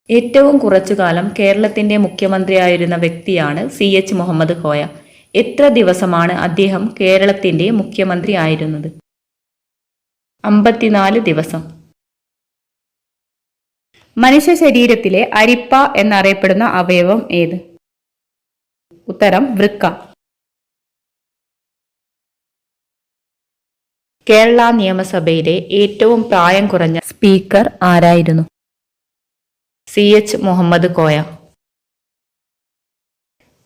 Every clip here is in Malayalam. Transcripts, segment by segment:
ഏറ്റവും കുറച്ചുകാലം കേരളത്തിന്റെ മുഖ്യമന്ത്രിയായിരുന്ന വ്യക്തിയാണ് CH മുഹമ്മദ് കോയ. എത്ര ദിവസമാണ് അദ്ദേഹം കേരളത്തിന്റെ മുഖ്യമന്ത്രി ആയിരുന്നത്? 54 ദിവസം. മനുഷ്യ ശരീരത്തിലെ അരിപ്പ എന്നറിയപ്പെടുന്ന അവയവം ഏത്? ഉത്തരം വൃക്ക. കേരള നിയമസഭയിലെ ഏറ്റവും പ്രായം കുറഞ്ഞ സ്പീക്കർ ആരായിരുന്നു? CH മുഹമ്മദ് കോയ.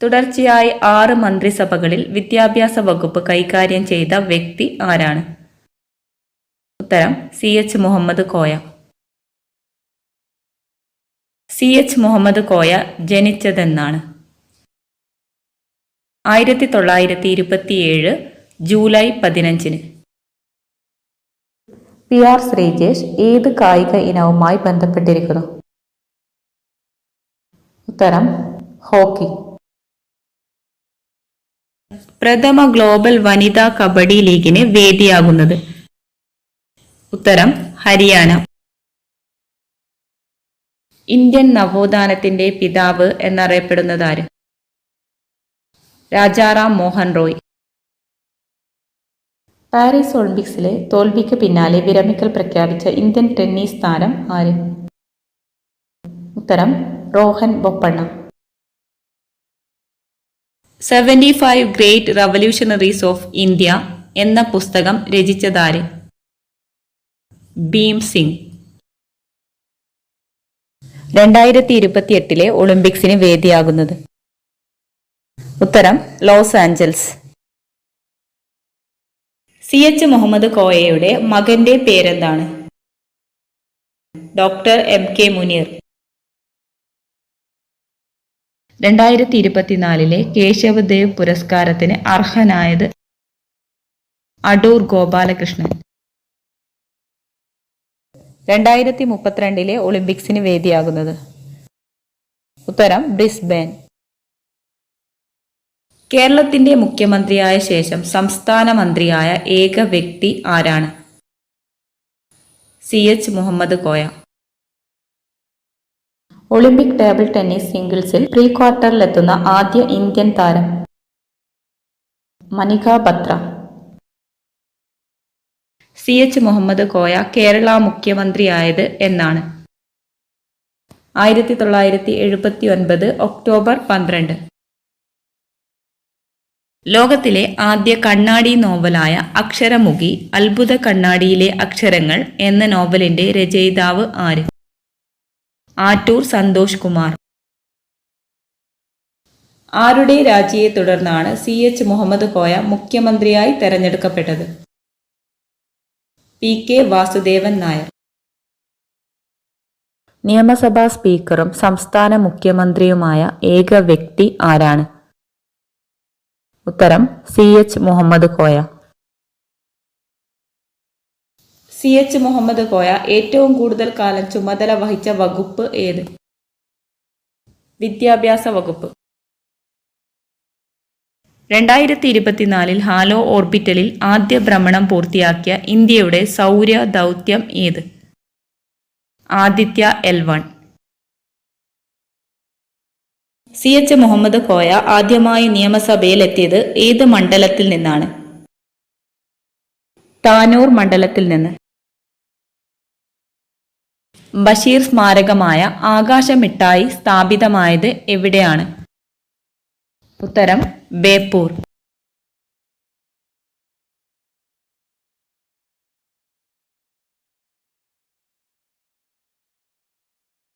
തുടർച്ചയായി 6 മന്ത്രിസഭകളിൽ വിദ്യാഭ്യാസ വകുപ്പ് കൈകാര്യം ചെയ്ത വ്യക്തി ആരാണ്? ഉത്തരം CH മുഹമ്മദ് കോയ. CH മുഹമ്മദ് കോയ ജനിച്ചതെന്നാണ്? 1927 ജൂലൈ 15. PR ശ്രീജേഷ് ഏത് കായിക ഇനവുമായി ബന്ധപ്പെട്ടിരിക്കുന്നു? ഉത്തരം ഹോക്കി. പ്രഥമ ഗ്ലോബൽ വനിതാ കബഡി ലീഗിന് വേദിയാകുന്നത്? ഉത്തരം ഹരിയാന. ഇന്ത്യൻ നവോത്ഥാനത്തിന്റെ പിതാവ് എന്നറിയപ്പെടുന്നതാര്? രാജാറാം മോഹൻ റോയ്. പാരീസ് ഒളിമ്പിക്സിലെ തോൽവിക്ക് പിന്നാലെ വിരമിക്കൽ പ്രഖ്യാപിച്ച ഇന്ത്യൻ ടെന്നീസ് താരം ആര്? ഉത്തരം Rohan Bopanna. 75 great revolutionaries of India എന്ന പുസ്തകം രചിച്ചതാര്? ഭീം സിംഗ്. 2028 ഒളിമ്പിക്സിന് വേദിയാകുന്നത്? ഉത്തരം ലോസ് ആഞ്ചൽസ്. CH മുഹമ്മദ് കോയയുടെ മകന്റെ പേരെന്താണ്? Doctor MK Muneer. 2024 കേശവ് ദേവ് പുരസ്കാരത്തിന് അർഹനായത്? അടൂർ ഗോപാലകൃഷ്ണൻ. 2032 ഒളിമ്പിക്സിന് വേദിയാകുന്നത്? ഉത്തരം ബ്രിസ്ബേൻ. കേരളത്തിന്റെ മുഖ്യമന്ത്രിയായ ശേഷം സംസ്ഥാന മന്ത്രിയായ ഏക വ്യക്തി ആരാണ്? CH Muhammad Koya. Olympic table tennis സിംഗിൾസിൽ പ്രീ ക്വാർട്ടറിലെത്തുന്ന ആദ്യ ഇന്ത്യൻ താരം? മനിക ബത്ര. CH മുഹമ്മദ് കോയ കേരള മുഖ്യമന്ത്രിയായത് എന്നാണ്? 1979 ഒക്ടോബർ 12. ലോകത്തിലെ ആദ്യ കണ്ണാടി നോവലായ അക്ഷരമുഖി അത്ഭുത കണ്ണാടിയിലെ അക്ഷരങ്ങൾ എന്ന നോവലിന്റെ രചയിതാവ് ആര്? ആറ്റൂർ സന്തോഷ് കുമാർ. ആരുടെ രാജിയെ തുടർന്നാണ് CH മുഹമ്മദ് കോയ മുഖ്യമന്ത്രിയായി തെരഞ്ഞെടുക്കപ്പെട്ടത്? PK വാസുദേവൻ നായർ. നിയമസഭാ സ്പീക്കറും സംസ്ഥാന മുഖ്യമന്ത്രിയുമായ ഏക വ്യക്തി ആരാണ്? ഉത്തരം CH മുഹമ്മദ് കോയ. CH മുഹമ്മദ് കോയ ഏറ്റവും കൂടുതൽ കാലം ചുമതല വഹിച്ച വകുപ്പ് ഏത്? വിദ്യാഭ്യാസ വകുപ്പ്. 2024 ഹാലോ ഓർബിറ്റലിൽ ആദ്യ ഭ്രമണം പൂർത്തിയാക്കിയ ഇന്ത്യയുടെ സൗര ദൗത്യം ഏത്? ആദിത്യ L1. CH മുഹമ്മദ് കോയ ആദ്യമായി നിയമസഭയിൽ എത്തിയത് ഏത് മണ്ഡലത്തിൽ നിന്നാണ്? താനൂർ മണ്ഡലത്തിൽ നിന്ന്. ബഷീർ സ്മാരകമായ ആകാശമിഠായി സ്ഥാപിതമായത് എവിടെയാണ്? ഉത്തരം ബേപ്പൂർ.